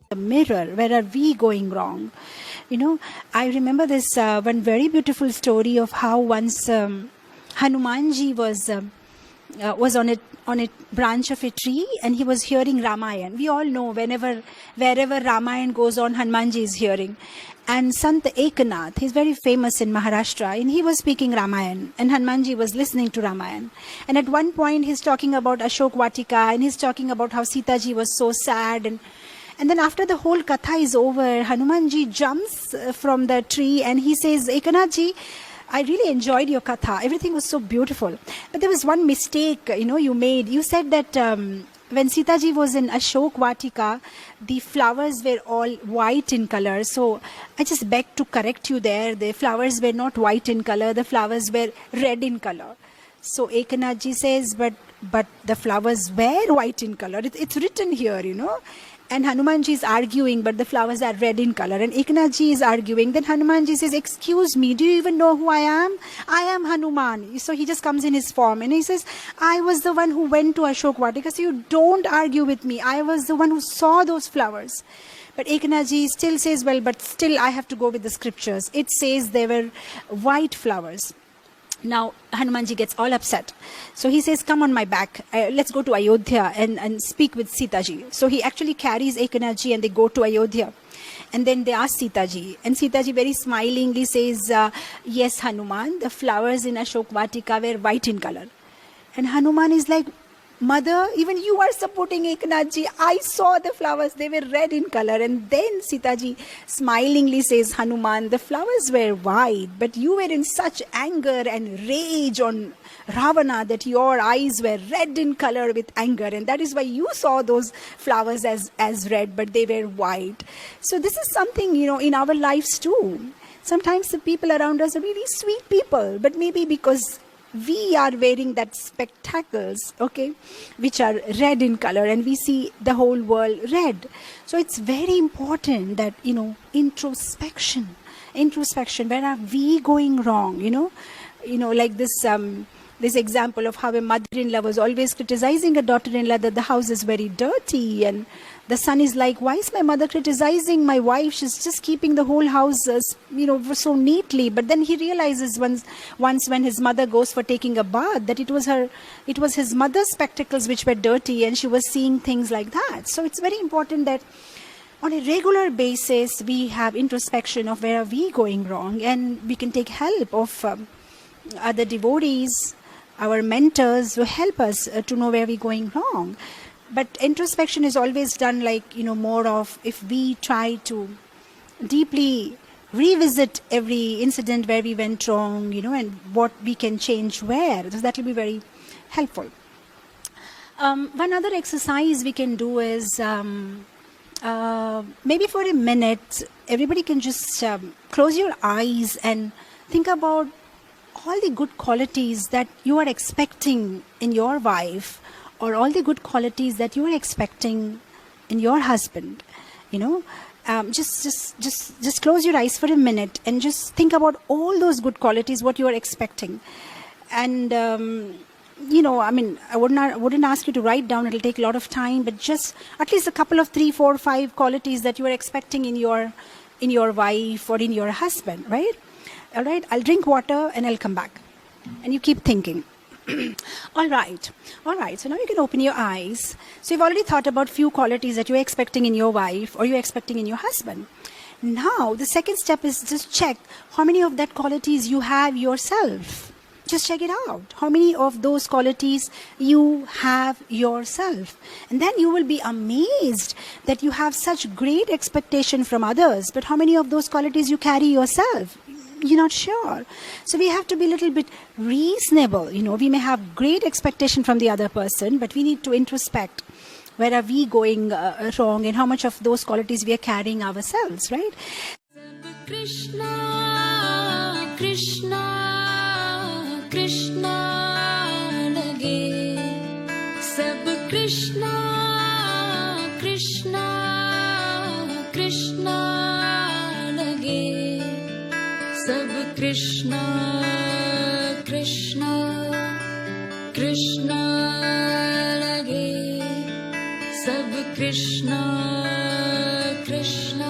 the mirror. Where are we going wrong? I remember this one very beautiful story of how once Hanumanji was on a branch of a tree, and he was hearing Ramayana. We all know wherever Ramayana goes on, Hanumanji is hearing. And Sant Ekanath, he's very famous in Maharashtra, and he was speaking Ramayana, and Hanumanji was listening to Ramayana. And at one point, he's talking about Ashok Vatika, and he's talking about how Sitaji was so sad. And then after the whole katha is over, Hanumanji jumps from the tree, and he says, Ekanathji, I really enjoyed your katha. Everything was so beautiful. But there was one mistake, you made. You said that when Sitaji was in Ashok Vatika, the flowers were all white in color. So I just beg to correct you there. The flowers were not white in color. The flowers were red in color. So Ekanathji says, but the flowers were white in color. It's written here, And Hanumanji is arguing, but the flowers are red in color. And Ekanathji is arguing. Then Hanumanji says, excuse me, do you even know who I am? I am Hanuman. So he just comes in his form. And he says, I was the one who went to Ashok Vatika. So you don't argue with me. I was the one who saw those flowers. But Ekanathji still says, well, but still I have to go with the scriptures. It says they were white flowers. Now Hanumanji gets all upset. So he says, come on my back, let's go to Ayodhya and speak with Sitaji. So he actually carries Ekanathji and they go to Ayodhya. And then they ask Sitaji. And Sitaji very smilingly says, yes, Hanuman, the flowers in Ashok Vatika were white in color. And Hanuman is like, Mother, even you are supporting Ekanathji. I saw the flowers, they were red in color. And then Sitaji smilingly says, Hanuman, the flowers were white, but you were in such anger and rage on Ravana that your eyes were red in color with anger. And that is why you saw those flowers as red, but they were white. So this is something, in our lives too. Sometimes the people around us are really sweet people, but maybe because we are wearing that spectacles, which are red in color, and we see the whole world red. So it's very important that, introspection, where are we going wrong, like this example of how a mother-in-law was always criticizing a daughter-in-law that the house is very dirty, and the son is like, why is my mother criticizing my wife? She's just keeping the whole house, so neatly. But then he realizes once when his mother goes for taking a bath, that it was his mother's spectacles which were dirty, and she was seeing things like that. So it's very important that on a regular basis, we have introspection of where are we going wrong, and we can take help of other devotees, our mentors, who help us to know where we're going wrong. But introspection is always done more of if we try to deeply revisit every incident where we went wrong, and what we can change where. So that will be very helpful. One other exercise we can do is maybe for a minute, everybody can just close your eyes and think about all the good qualities that you are expecting in your wife, or all the good qualities that you are expecting in your husband. Just close your eyes for a minute and just think about all those good qualities, what you are expecting. And I wouldn't ask you to write down, it'll take a lot of time, but just at least a couple of 3, 4, 5 qualities that you are expecting in your wife or in your husband, right? All right, I'll drink water and I'll come back. And you keep thinking. All right. So now you can open your eyes. So you've already thought about few qualities that you're expecting in your wife or you're expecting in your husband. Now, the second step is just check how many of that qualities you have yourself. Just check it out. How many of those qualities you have yourself. And then you will be amazed that you have such great expectation from others. But how many of those qualities you carry yourself? You're not sure. So we have to be a little bit reasonable. We may have great expectation from the other person, but we need to introspect. Where are we going wrong, and how much of those qualities we are carrying ourselves, right? Krishna, Krishna, Krishna lage. Sab Krishna, Krishna, Krishna lage. Sab Krishna, Krishna, Krishna lage. Sab Krishna, Krishna